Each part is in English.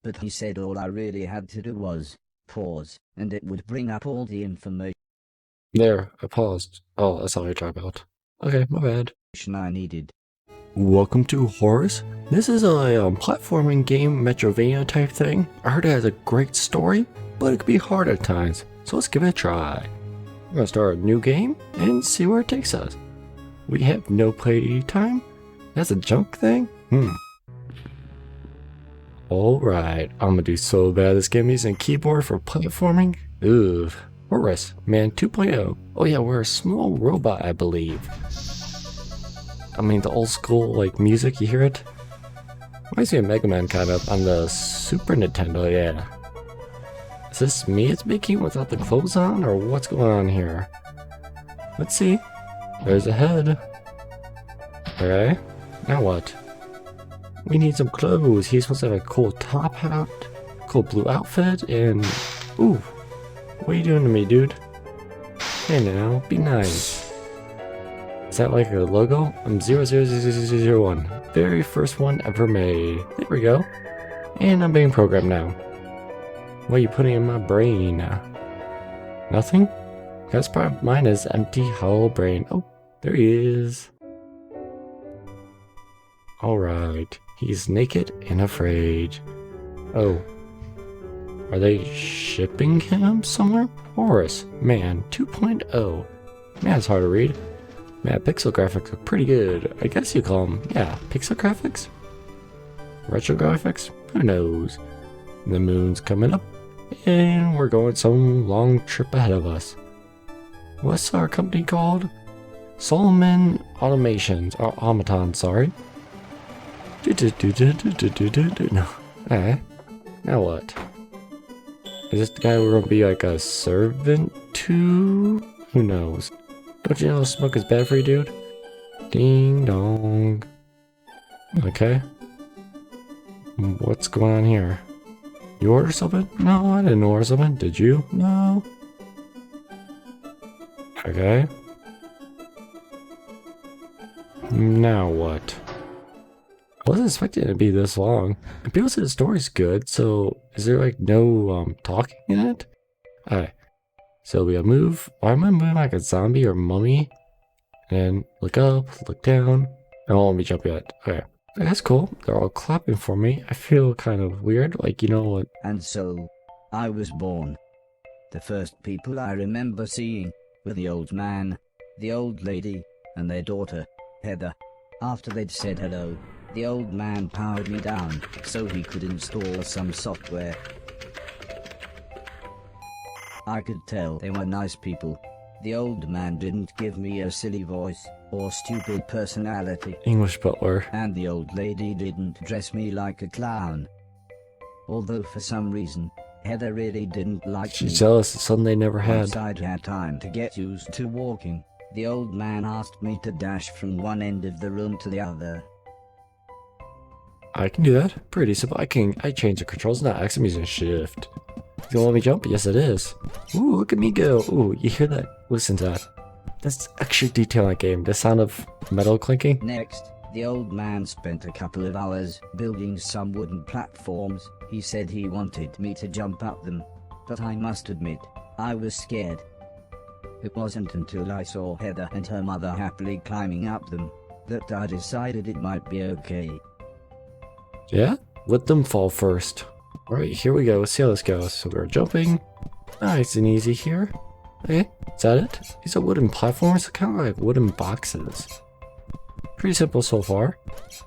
but he said all I really had to do was pause, and it would bring up all the information There, I paused. Oh, that's all you're talking about. Okay, my bad. I needed. Welcome to Horace. This is a platforming game, Metroidvania type thing. I heard it has a great story, but it could be hard at times, so let's give it a try. We're gonna start a new game and see where it takes us. We have no play time? That's a junk thing? Alright, I'm gonna do so bad at this game using keyboard for platforming. Ugh. Horace, Man 2.0. Oh yeah, we're a small robot, I believe. I mean, the old school, like, music, you hear it? Reminds me of Mega Man, kind of, on the Super Nintendo, yeah. Is this me it's making without the clothes on, or what's going on here? Let's see. There's a head. Okay, now what? We need some clothes. He's supposed to have a cool top hat, cool blue outfit, and... Ooh. What are you doing to me, dude? Hey now, be nice. Is that like a logo? I'm 00001. Very first one ever made. There we go. And I'm being programmed now. What are you putting in my brain? Nothing? That's part of mine is empty, hollow brain. Oh, there he is. Alright. He's naked and afraid. Oh. Are they shipping him somewhere? Horace, Man 2.0. Man, it's hard to read. Man, pixel graphics are pretty good. I guess you call them, yeah, pixel graphics? Retro graphics? Who knows? The moon's coming up, and we're going some long trip ahead of us. What's our company called? Solomon Automations, or Automaton, sorry. No. Now what? Is this the guy we're gonna be like a servant to? Who knows? Don't you know smoke is bad for you, dude? Ding dong. Okay. What's going on here? You order something? No, I didn't order something. Did you? No. Okay. Now what? I wasn't expecting it to be this long. And people say the story's good, so is there like no talking in it? Alright. So we gotta move. Why am I moving like a zombie or mummy? And look up, look down. I won't let me jump yet. Okay. That's cool. They're all clapping for me. I feel kind of weird, like, you know what? And so, I was born. The first people I remember seeing were the old man, the old lady, and their daughter, Heather. After they'd said hello, the old man powered me down so he could install some software. I could tell they were nice people. The old man didn't give me a silly voice or stupid personality. English butler. And the old lady didn't dress me like a clown. Although for some reason, Heather really didn't like me. She's jealous of something they never had. Once I'd had time to get used to walking, the old man asked me to dash from one end of the room to the other. I can do that. Pretty simple. I change the controls, not X. I'm using shift. You gonna let me jump? Yes, it is. Ooh, look at me go. Ooh, you hear that? Listen to that. That's extra detail in that game. The sound of metal clinking. Next, the old man spent a couple of hours building some wooden platforms. He said he wanted me to jump up them, but I must admit, I was scared. It wasn't until I saw Heather and her mother happily climbing up them that I decided it might be okay. Yeah? Let them fall first. Alright, here we go. Let's see how this goes. So we're jumping. Nice and easy here. Okay, is that it? These are wooden platforms, kind of like wooden boxes. Pretty simple so far.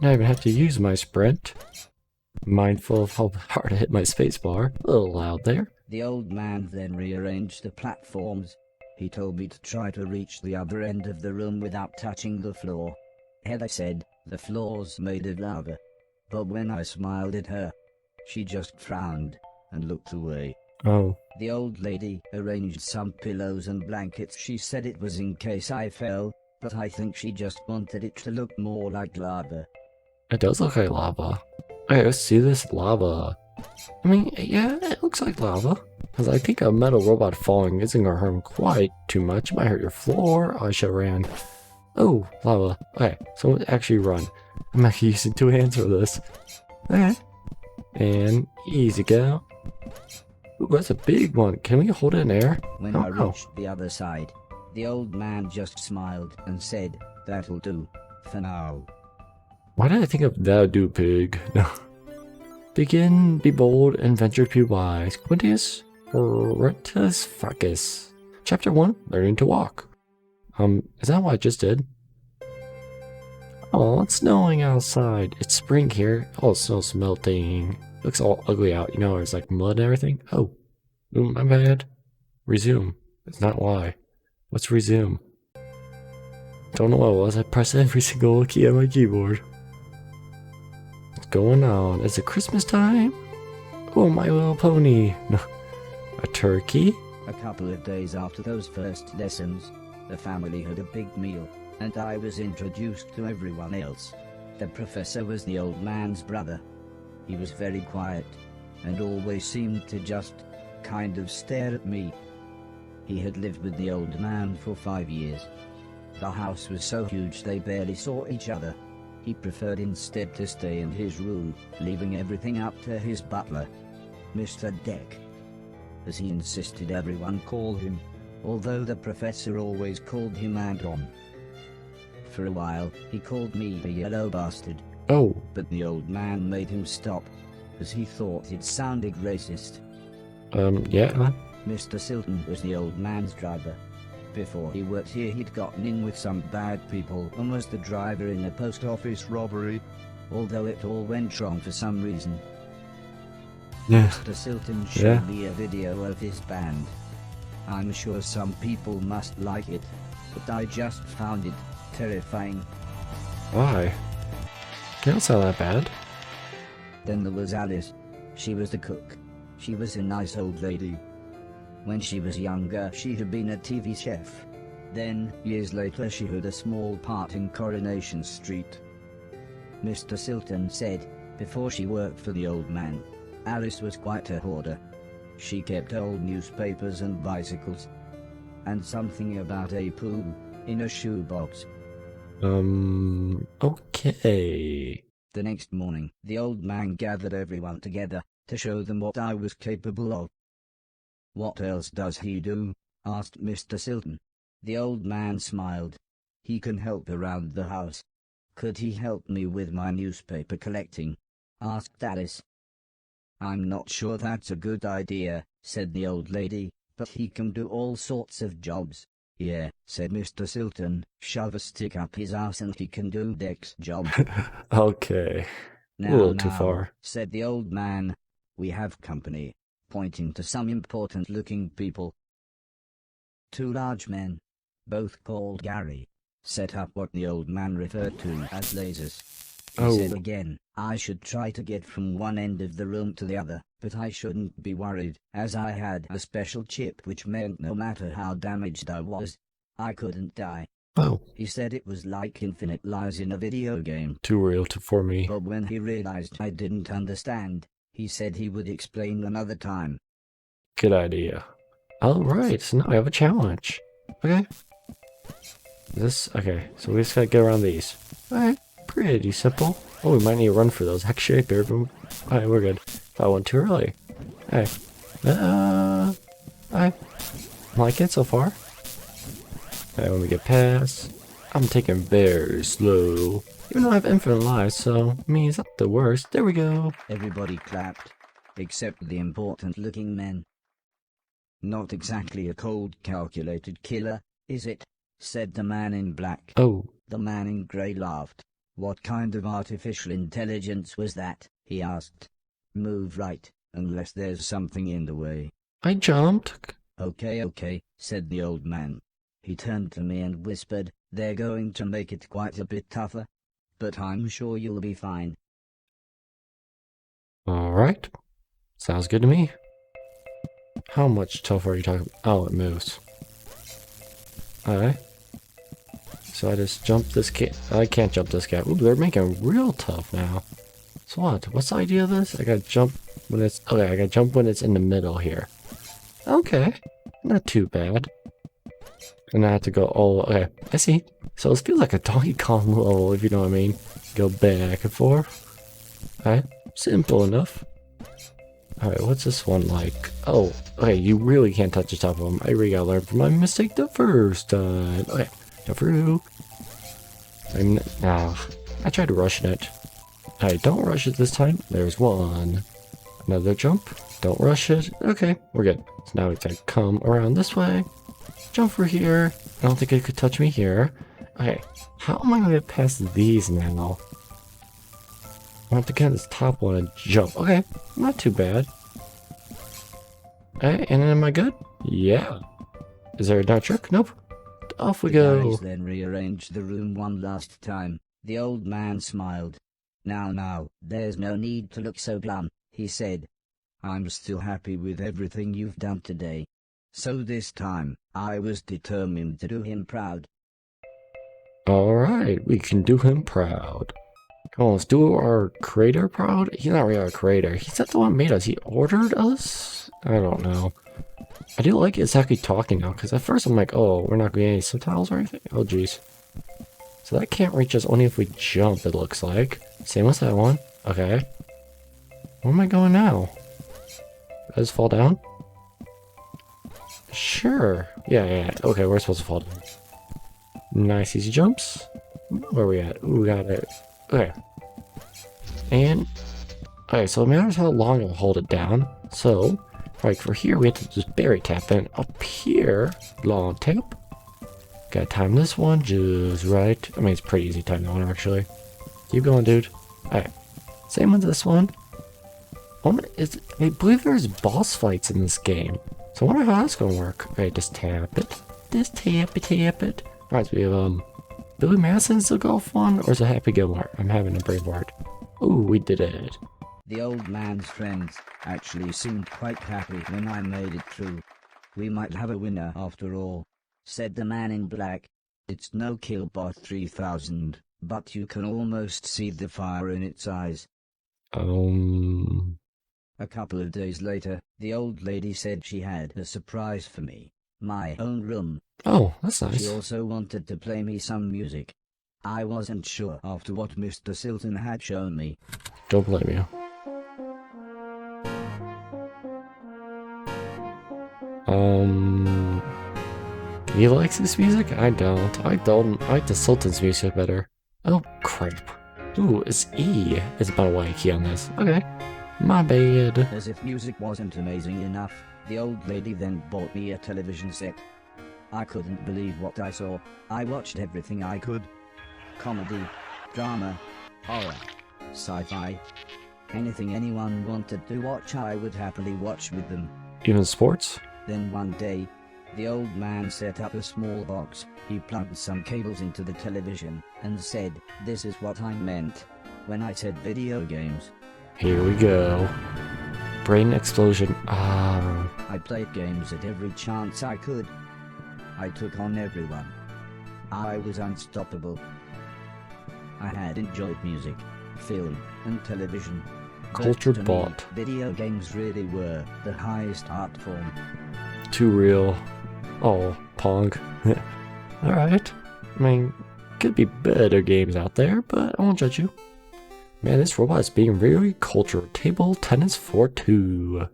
Now I even have to use my sprint. Mindful of how hard I hit my spacebar. A little loud there. The old man then rearranged the platforms. He told me to try to reach the other end of the room without touching the floor. Heather said the floor's made of lava. But when I smiled at her, she just frowned and looked away. Oh. The old lady arranged some pillows and blankets. She said it was in case I fell, but I think she just wanted it to look more like lava. It does look like lava. Okay, let's see this lava. I mean, yeah, it looks like lava. Because I think a metal robot falling isn't gonna hurt him quite too much. It might hurt your floor. Oh, I should have ran. Oh, lava. Okay, so let's actually run. I'm actually using two hands for this. Okay. And easy go. Ooh, that's a big one. Can we hold it in air? When I reached the other side, the old man just smiled and said, "That'll do, for now." Why did I think of that'll do, pig? No. Begin, be bold, and venture to be wise. Quintus Hortus Facus. Chapter 1, Learning to Walk. Is that what I just did? Oh, it's snowing outside. It's spring here. Oh, snow's melting. Looks all ugly out, you know, there's like mud and everything. Oh, ooh, my bad. Resume. It's not why. What's resume? Don't know what it was. I press every single key on my keyboard. What's going on? Is it Christmas time? Oh, My Little Pony. No. A turkey? A couple of days after those first lessons, the family had a big meal, and I was introduced to everyone else. The professor was the old man's brother. He was very quiet, and always seemed to just kind of stare at me. He had lived with the old man for 5 years. The house was so huge they barely saw each other. He preferred instead to stay in his room, leaving everything up to his butler, Mr. Deck, as he insisted everyone call him, although the professor always called him Anton. For a while, he called me a yellow bastard. Oh. But the old man made him stop, as he thought it sounded racist. Yeah. Mr. Silton was the old man's driver. Before he worked here, he'd gotten in with some bad people and was the driver in a post office robbery, although it all went wrong for some reason. Yeah. Mr. Silton showed me a video of his band. I'm sure some people must like it, but I just found it terrifying. Why? They don't sound that bad. Then there was Alice. She was the cook. She was a nice old lady. When she was younger, she had been a TV chef. Then, years later, she had a small part in Coronation Street. Mr. Silton said, before she worked for the old man, Alice was quite a hoarder. She kept old newspapers and bicycles. And something about a poo in a shoebox. Okay. The next morning, the old man gathered everyone together to show them what I was capable of. "What else does he do?" asked Mr. Silton. The old man smiled. "He can help around the house." "Could he help me with my newspaper collecting?" asked Alice. "I'm not sure that's a good idea," said the old lady, "but he can do all sorts of jobs." "Yeah," said Mr. Silton, "shove a stick up his ass and he can do Deck's job." Okay. A little too far, said the old man. "We have company," pointing to some important-looking people. 2 large men, both called Gary, set up what the old man referred to as lasers. He said again, I should try to get from one end of the room to the other, but I shouldn't be worried, as I had a special chip which meant no matter how damaged I was, I couldn't die. Oh. He said it was like infinite lives in a video game. Too real for me. But when he realized I didn't understand, he said he would explain another time. Good idea. Alright, so now I have a challenge. Okay. Okay, so we just gotta get around these. Alright, pretty simple. Oh, we might need to run for those. Actually, alright, we're good. Thought I went too early. Hey. I like it so far. Okay, when we get past, I'm taking very slow. Even though I have infinite lives, so I mean, it's not the worst. There we go. Everybody clapped, except the important-looking men. "Not exactly a cold, calculated killer, is it?" said the man in black. Oh. The man in grey laughed. "What kind of artificial intelligence was that?" he asked. "Move right, unless there's something in the way." I jumped. Okay, said the old man. He turned to me and whispered, "They're going to make it quite a bit tougher, but I'm sure you'll be fine." Alright. Sounds good to me. How much tougher are you talking about? Oh, it moves. Alright. So I just jump this cat. I can't jump this cat. Ooh, they're making it real tough now. So what? What's the idea of this? I gotta jump when it's... Okay, I gotta jump when it's in the middle here. Okay. Not too bad. And I have to go all... Okay, I see. So this feels like a Donkey Kong level, if you know what I mean. Go back and forth. Alright. Simple enough. Alright, what's this one like? Oh, okay, you really can't touch the top of them. I really gotta learn from my mistake the first time. Okay, jump through. I tried rushing it. Alright, don't rush it this time. There's one. Another jump. Don't rush it. Okay, we're good. So now we can come around this way. Jump for here. I don't think it could touch me here. Okay, how am I going to get past these now? I have to get this top one and jump. Okay, not too bad. Okay, and am I good? Yeah. Is there another trick? Nope. Off we go. Guys then rearranged the room one last time. The old man smiled. Now, there's no need to look so glum, he said. I'm still happy with everything you've done today. So this time, I was determined to do him proud. Alright, we can do him proud. Come on, let's do our creator proud. He's not really our creator. He's not the one who made us. He ordered us? I don't know. I do like it's actually talking now, because at first I'm like, oh, we're not going to get any subtitles or anything? Oh, jeez. So that can't reach us only if we jump, it looks like. Same with that one. Okay. Where am I going now? Did I just fall down? Sure. Yeah. Okay, we're supposed to fall down. Nice easy jumps. Where are we at? Ooh, we got it. Okay. And... okay, so it matters how long I'll hold it down. So, like for here, we have to just berry tap. And up here, long tap. Gotta time this one just right. I mean, it's pretty easy to time that one, actually. Keep going, dude. Alright. Same with this one. I believe there's boss fights in this game. So I wonder how that's gonna work. Okay, just tap it. Just tap it. Alright, so we have, Billy Madison's the golf one, or is it Happy Gilmore? I'm having a brave word. Ooh, we did it. The old man's friends actually seemed quite happy when I made it through. We might have a winner after all, said the man in black. It's no Killbot 3000, but you can almost see the fire in its eyes. A couple of days later, the old lady said she had a surprise for me. My own room. Oh, that's nice. She also wanted to play me some music. I wasn't sure after what Mr. Silton had shown me. Don't blame you. He likes this music? I don't. I like the Sultan's music better. Oh, crap. Ooh, it's E. It's about a Y key on this. Okay. My bad. As if music wasn't amazing enough, the old lady then bought me a television set. I couldn't believe what I saw. I watched everything I could. Comedy, drama, horror, sci-fi. Anything anyone wanted to watch, I would happily watch with them. Even sports? Then one day, the old man set up a small box. He plugged some cables into the television and said, "This is what I meant when I said video games." Here we go. Brain explosion. Ah. I played games at every chance I could. I took on everyone. I was unstoppable. I had enjoyed music, film, and television. Cultured But to bot. me, video games really were the highest art form. Too real. Oh, Pong. Alright. I mean, could be better games out there, but I won't judge you. Man, this robot is being very cultured. Table tennis for 2.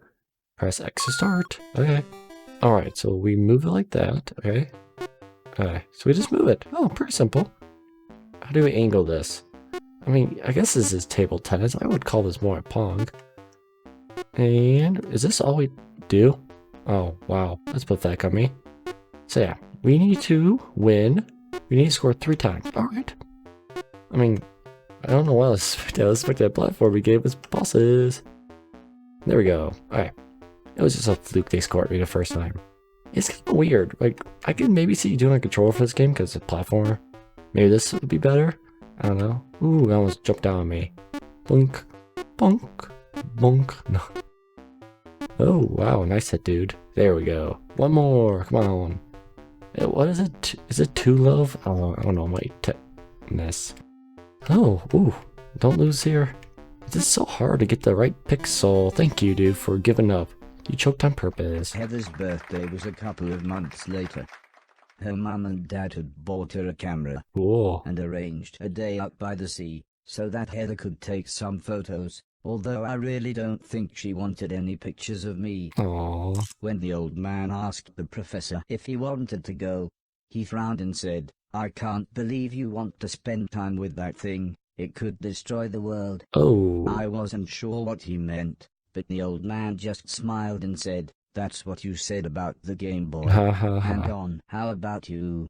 Press X to start. Okay. Alright, so we move it like that. Okay. Okay, so we just move it. Oh, pretty simple. How do we angle this? I mean, I guess this is table tennis. I would call this more Pong. And is this all we do? Oh, wow. That's pathetic on me. So yeah, we need to win. We need to score 3 times. Alright. I mean, I don't know why I was expecting that platform we gave us bosses. There we go. Alright. It was just a fluke they scored me the first time. It's kind of weird. Like, I could maybe see you doing a controller for this game because it's a platformer. Maybe this would be better. I don't know. Ooh, that almost jumped down on me. Bonk. Bonk. Bonk. No. Oh, wow. Nice hit, dude. There we go. One more. Come on. What is it? Is it 2 love? Oh, I don't know. Wait. Miss. Oh, ooh. Don't lose here. This is so hard to get the right pixel. Thank you, dude, for giving up. You choked on purpose. Heather's birthday was a couple of months later. Her mum and dad had bought her a camera. Cool. And arranged a day up by the sea, so that Heather could take some photos. although I really don't think she wanted any pictures of me. Aww. When the old man asked the professor if he wanted to go, he frowned and said, "I can't believe you want to spend time with that thing. It could destroy the world." Oh. I wasn't sure what he meant, but the old man just smiled and said, "That's what you said about the Game Boy." Ha ha Hang ha. on, how about you?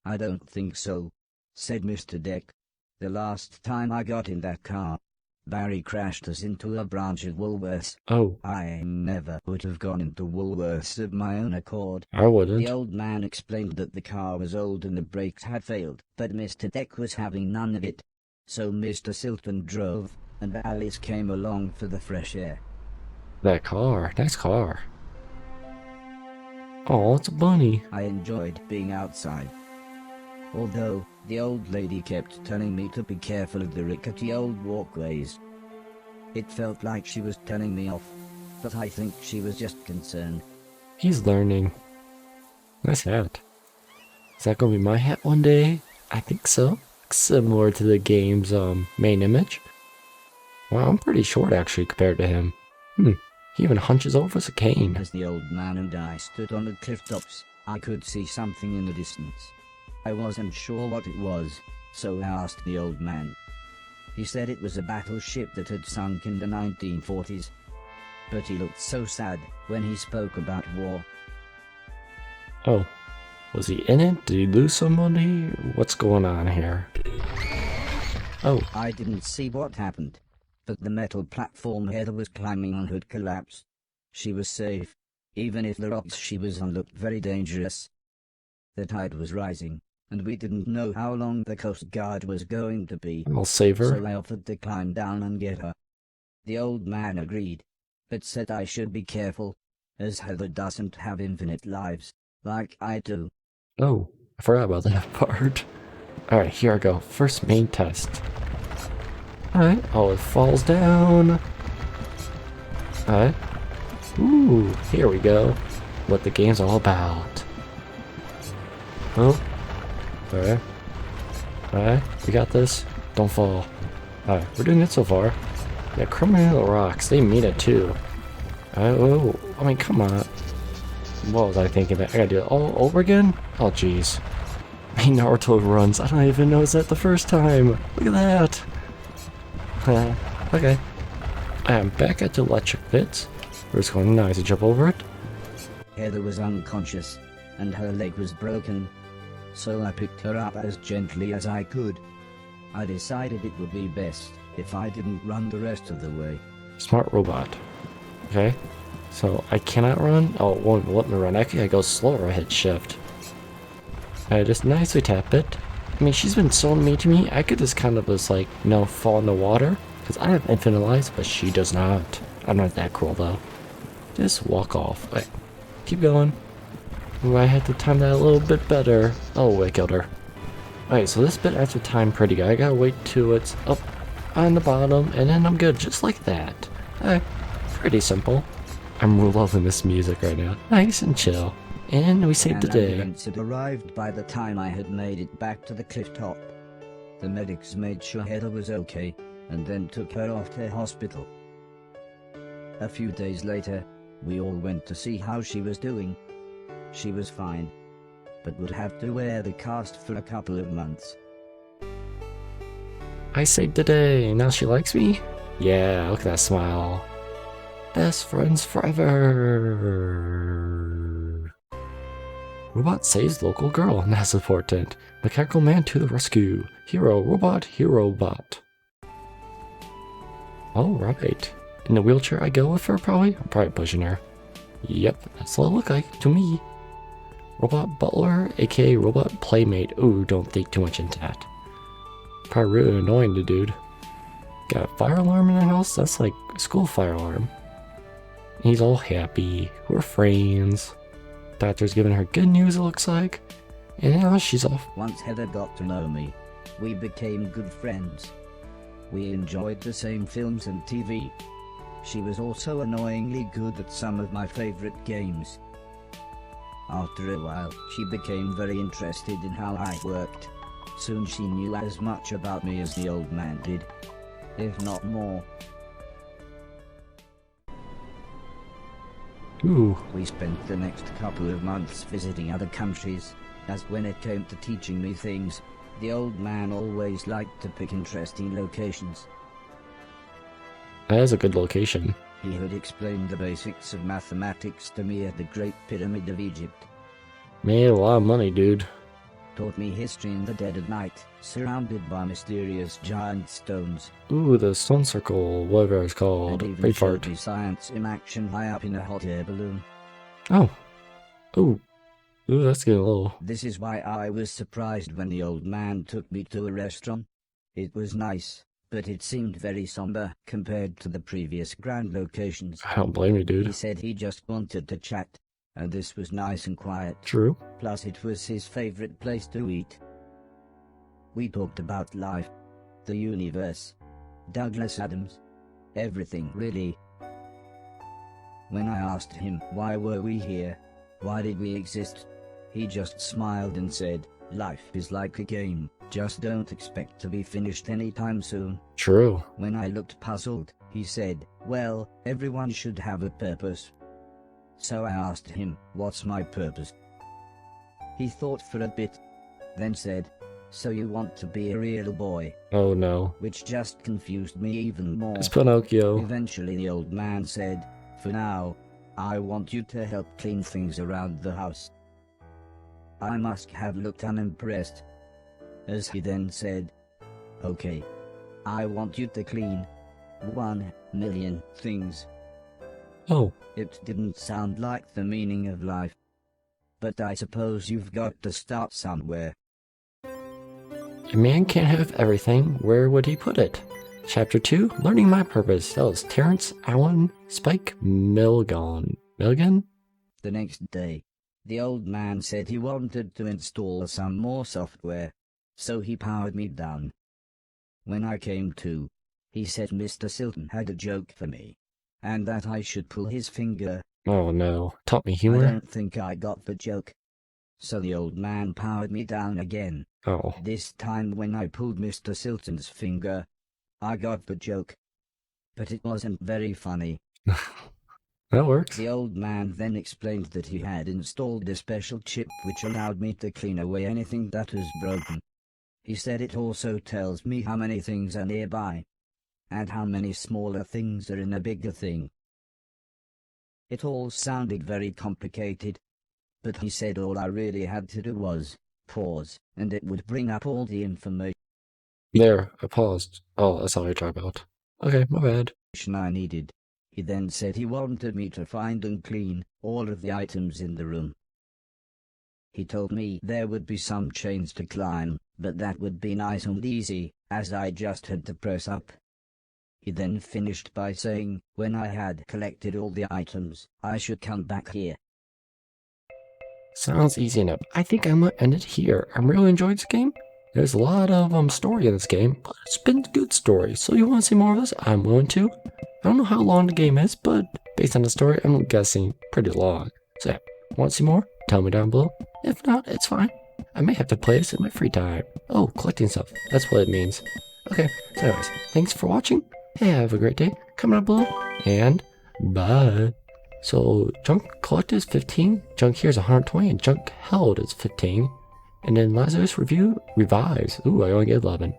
"I don't think so," said Mr. Deck. "The last time I got in that car, Barry crashed us into a branch of Woolworths. Oh, I never would have gone into Woolworths of my own accord." I wouldn't. The old man explained that the car was old and the brakes had failed, but Mr. Deck was having none of it. So Mr. Silton drove, and Alice came along for the fresh air. That car. Nice car. Oh, it's a bunny. I enjoyed being outside. Although, the old lady kept telling me to be careful of the rickety old walkways. It felt like she was telling me off, but I think she was just concerned. He's learning. Nice hat. Is that gonna be my hat one day? I think so. Similar to the game's main image. Wow, I'm pretty short actually compared to him. He even hunches over as a cane. As the old man and I stood on the cliff tops, I could see something in the distance. I wasn't sure what it was, so I asked the old man. He said it was a battleship that had sunk in the 1940s. But he looked so sad when he spoke about war. Oh, was he in it? Did he lose somebody? What's going on here? Oh, I didn't see what happened, but the metal platform Heather was climbing on had collapsed. She was safe, even if the rocks she was on looked very dangerous. The tide was rising, and we didn't know how long the Coast Guard was going to be. I'll save her. So I offered to climb down and get her. The old man agreed, but said I should be careful, as Heather doesn't have infinite lives, like I do. Oh, I forgot about that part. Alright, here I go. First main test. Alright, oh, it falls down. Alright. Ooh, here we go. What the game's all about. Oh. Alright. Alright, we got this. Don't fall. Alright, we're doing it so far. Yeah, criminal rocks, they mean it too. Oh, I mean, come on. What was I thinking? I gotta do it all over again? Oh, jeez. My Naruto runs. I don't even notice that the first time. Look at that. Okay. I'm back at the electric pits. We're just going nice to jump over it. Heather was unconscious, and her leg was broken. So I picked her up as gently as I could. I decided it would be best if I didn't run the rest of the way. Smart robot. Okay. So I cannot run? Oh, it won't let me run. Actually, I go slower. I hit shift. I just nicely tap it. I mean, she's been so mean to me. I could just kind of just like, you know, fall in the water. Because I have infinite lives, but she does not. I'm not that cool though. Just walk off. Wait. Keep going. Ooh, I had to time that a little bit better. Oh, I killed her. Alright, so this bit I have to time pretty good. I gotta wait till it's up on the bottom, and then I'm good, just like that. Pretty simple. I'm loving this music right now. Nice and chill. And we saved the day. Ambulance had arrived by the time I had made it back to the cliff top. The medics made sure Heather was okay, and then took her off to hospital. A few days later, we all went to see how she was doing. She was fine, but would have to wear the cast for a couple of months. I saved the day. Now she likes me? Yeah, look at that smile. Best friends forever. Robot saves local girl. That's important. Mechanical man to the rescue. Hero, robot, hero bot. Alright. In the wheelchair I go with her probably? I'm probably pushing her. Yep, that's what it look like to me. Robot butler, aka robot playmate. Ooh, don't think too much into that. Probably really annoying the dude. Got a fire alarm in the house? That's like a school fire alarm. He's all happy. We're friends. Doctor's giving her good news, it looks like. And now she's off. Once Heather got to know me, we became good friends. We enjoyed the same films and TV. She was also annoyingly good at some of my favorite games. After a while, she became very interested in how I worked. Soon she knew as much about me as the old man did, if not more. Ooh. We spent the next couple of months visiting other countries, as when it came to teaching me things, the old man always liked to pick interesting locations. That is a good location. He had explained the basics of mathematics to me at the Great Pyramid of Egypt. Made a lot of money, dude. Taught me history in the dead of night, surrounded by mysterious giant stones. Ooh, the stone circle, whatever it's called. And even Pretty showed fart. me science in action high up in a hot air balloon. Oh. Ooh. Ooh, that's getting low. This is why I was surprised when the old man took me to a restaurant. It was nice, but it seemed very somber compared to the previous grand locations. I don't blame you, He dude. said he just wanted to chat, and this was nice and quiet. True. Plus it was his favorite place to eat. We talked about life, the universe, Douglas Adams, everything really. When I asked him why were we here, why did we exist, he just smiled and said, life is like a game, just don't expect to be finished anytime soon. True. When I looked puzzled, he said, well, everyone should have a purpose. So I asked him, what's my purpose? He thought for a bit, then said, so you want to be a real boy? Oh no. Which just confused me even more. It's Pinocchio. Eventually the old man said, for now, I want you to help clean things around the house. I must have looked unimpressed, as he then said, okay, I want you to clean 1,000,000 things. Oh. It didn't sound like the meaning of life, but I suppose you've got to start somewhere. A man can't have everything. Where would he put it? Chapter 2, Learning My Purpose. That was Terrence Allen Spike Milligan. Milligan? The next day, the old man said he wanted to install some more software, so he powered me down. When I came to, he said Mr. Silton had a joke for me, and that I should pull his finger. Oh no. Taught me I humor? don't think I got the joke. So the old man powered me down again. Oh. This time when I pulled Mr. Silton's finger, I got the joke. But it wasn't very funny. That works. The old man then explained that he had installed a special chip which allowed me to clean away anything that was broken. He said it also tells me how many things are nearby, and how many smaller things are in a bigger thing. It all sounded very complicated, but he said all I really had to do was pause, and it would bring up all the information There, I paused. Oh, that's all you're talking about. Okay, my bad. I needed. He then said he wanted me to find and clean all of the items in the room. He told me there would be some chains to climb, but that would be nice and easy, as I just had to press up. He then finished by saying, when I had collected all the items, I should come back here. Sounds easy enough. I think I'm gonna end it here. I'm really enjoying this game. There's a lot of story in this game, but it's been a good story. So you want to see more of this? I'm willing to. I don't know how long the game is, but based on the story, I'm guessing pretty long. So yeah, want to see more? Tell me down below. If not, it's fine. I may have to play this in my free time. Oh, collecting stuff. That's what it means. Okay, so anyways, thanks for watching. Hey, have a great day. Comment down below, and bye. So junk collected is 15, junk here is 120, and junk held is 15. And then Lazarus review revives. Ooh, I only get 11.